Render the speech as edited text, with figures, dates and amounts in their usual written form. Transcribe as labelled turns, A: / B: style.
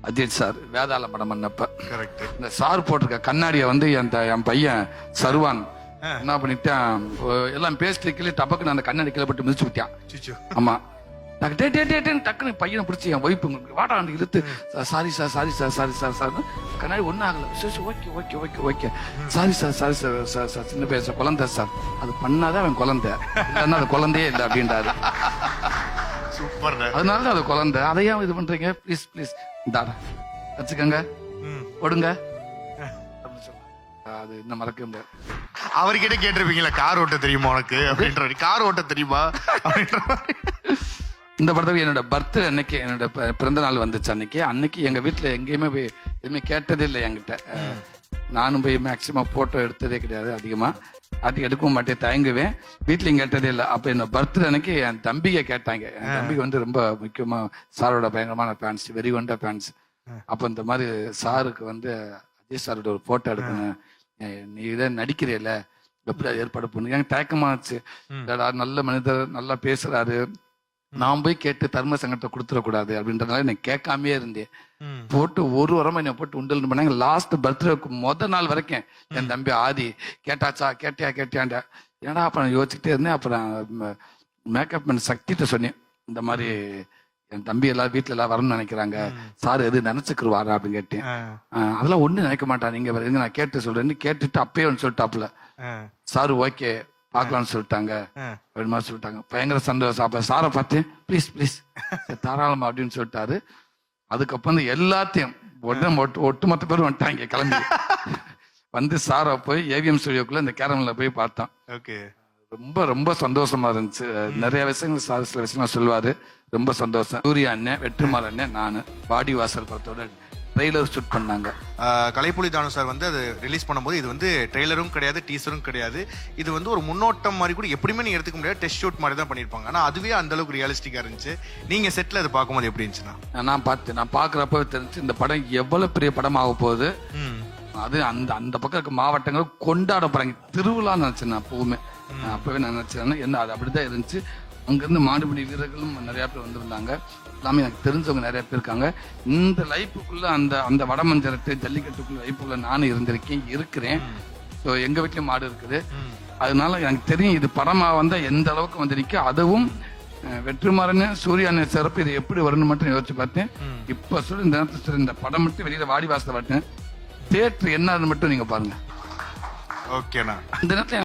A: Ajith sir வேதாள படம் பண்ணப்ப
B: correct.
A: இந்த சார் போட்டிருக்க கண்ணாடியை வந்து என் பையன் சர்வான் என்ன பண்ணிட்டான், எல்லாம் பேசிட்டு கீழே டபக்குன்னு அந்த கண்ணாடி கீழே போட்டு மிதிச்சு விட்டான். ஆமா, டக்குன்னு பையனை பிடிச்சி என் ஒய்ஃபு வாட்டா இழுத்து sorry sir sorry sir sorry sir sir கண்ணாடி ஒன்றும் ஆகல. Okay okay okay okay sorry sir sorry sir sir sir சின்ன பேச குழந்தை சார், அது பண்ணாதான் அவன் குழந்தை, இல்லைன்னா அது குழந்தையே இல்லை அப்படின்றாரு.
B: சூப்பர்.
A: அதனால அது குழந்தை, அதையா இது பண்றீங்க, ப்ளீஸ் ப்ளீஸ் இந்தாடா வச்சுக்கோங்க போடுங்க அப்படின்னு சொல்ல. அது இன்னும் மறக்க முடியாது.
B: அவர்கிட்ட கேட்டிருப்பீங்களா கார் ஓட்ட தெரியுமா உனக்கு அப்படின்ற, கார் ஓட்ட தெரியுமா அப்படின்ற.
A: இந்த படத்துக்கு என்னோட பர்த்டே அன்னைக்கு, என்னோட பிறந்த நாள் வந்துச்சு அன்னைக்கு எங்க வீட்டுல எங்கேயுமே போய் எதுவுமே கேட்டதே இல்லை என்கிட்ட. நானும் போய் மேக்சிமம் போட்டோ எடுத்ததே கிடையாது, அதிகமா அது எடுக்கவும் மாட்டேன், தயங்குவேன், வீட்லயும் கேட்டதே இல்லை. அப்ப என்ன பர்த்டே அன்னைக்கு என் தம்பியை கேட்டாங்க. என் தம்பிக்கு வந்து ரொம்ப முக்கியமா சாரோட பயங்கரமான ஃபேன்ஸ், வெரி கொண்ட ஃபேன்ஸ். அப்ப இந்த மாதிரி சாருக்கு வந்து அஜய் சாரோட ஒரு போட்டோ எடுக்கணும், நீ இதை நடிக்கிறீல்ல எப்படி ஏற்பாடு பண்ணு. எனக்கு தயக்கமாச்சு, நல்ல மனிதர், நல்லா பேசுறாரு, நான் போய் கேட்டு தர்ம சங்கத்தை கொடுத்துடக்கூடாது அப்படின்றதுனால எனக்கு கேட்காமே இருந்தேன். போட்டு ஒரு வாரமா என்ன போட்டு உண்டல் பண்ணாங்க. லாஸ்ட் பர்த்டேக்கு முதல் நாள் வரைக்கும் என் தம்பி ஆதி கேட்டாச்சா கேட்டியாண்டா ஏன்னா. அப்புறம் யோசிச்சுட்டே இருந்தேன். அப்புறம் மேக்கப் மேன் சக்திட்ட சொன்னேன், இந்த மாதிரி என் தம்பி எல்லாம் வீட்டுல எல்லாம் வரணும்னு நினைக்கிறாங்க, சார் எது நினைச்சுக்குருவாரா அப்படின்னு கேட்டேன். அதெல்லாம் ஒண்ணு நினைக்க மாட்டான், நீங்க நான் கேட்டு சொல்றேன்னு கேட்டுட்டு அப்பயே ஒன்று சொல்லிட்டாப்புல, சாரு ஓகே பாக்கலாம்னு சொல்லிட்டாங்க அப்படிமா சொல்லிட்டாங்க. பயங்கர சந்தோஷம். அப்ப சாரை பார்த்தேன், ப்ளீஸ் ப்ளீஸ் தாராளமா அப்படின்னு சொல்லிட்டாரு. அதுக்கப்புறம் எல்லாத்தையும் ஒட்டுமொத்த பேரும் வந்துட்டாங்க கிளம்பி வந்து சாரை போய் ஏவிஎம் ஸ்டுடியோக்குள்ள இந்த கேரம்ல போய் பார்த்தோம். ரொம்ப ரொம்ப சந்தோஷமா இருந்துச்சு. நிறைய விஷயங்கள் சார் சில விஷயங்கள் சொல்லுவாரு, ரொம்ப சந்தோஷம். சூர்யா அண்ணன், வெற்றிமாறன் அண்ணன், நானு வாடி வாசல் படத்தோட ட்ரெய்லர் ஷூட் பண்ணாங்க.
B: கலைப்புலி தானு சார் வந்து அது ரிலீஸ் பண்ணும்போது இது வந்து ட்ரெய்லரும் கிடையாது, டீசரும் கிடையாது, இது வந்து ஒரு முன்னோட்டம் மாதிரி கூட எப்படியுமே நீங்க எடுத்துக்க முடியாது, டெஸ்ட் ஷூட் மாதிரி தான் பண்ணிருப்பாங்க. ஆனா அதுவே அந்த அளவுக்கு ரியலிஸ்டிக்கா இருந்துச்சு. நீங்க செட்ல அதை பார்க்கும்போது எப்படி இருந்துச்சுன்னா? நான் பாக்குறப்ப தெரிஞ்சு இந்த படம் எவ்வளவு பெரிய படம் ஆக போகுது. அது அந்த அந்த பக்கம் இருக்க மாவட்டங்கள் கொண்டாட போறாங்க, திருவிழா நினைச்சேன் அப்பவுமே. அப்பவே நான் நினைச்சேன் என்ன அது அப்படிதான் இருந்துச்சு. அங்கிருந்து மாடுபிடி வீரர்களும் நிறைய பேர் வந்திருந்தாங்க, எல்லாமே எனக்கு தெரிஞ்சவங்க நிறைய பேர் இருக்காங்க. இந்த லைஃபுக்குள்ள அந்த அந்த வடமஞ்சரட்டு ஜல்லிக்கட்டுக்குள்ள லைஃபுக்குள்ள நானும் இருக்கிறேன். ஸோ எங்க வீட்லயும் மாடு இருக்குது. அதனால எனக்கு தெரியும் இது படமா வந்தா எந்த அளவுக்கு வந்து நிற்க. அதுவும் வெற்றிமாறன் சூர்யான் சிறப்பு இது எப்படி வரணும் மட்டும் யோசிச்சு பார்த்தேன். இப்ப சொல்லி இந்த நேரத்தில் இந்த படம் மட்டும் வெளியில வாடி வாசல பார்த்தேன், தியேட்டர் என்னன்னு மட்டும் நீங்க பாருங்க. ஓகேண்ணா.
A: இந்த நேரத்தில்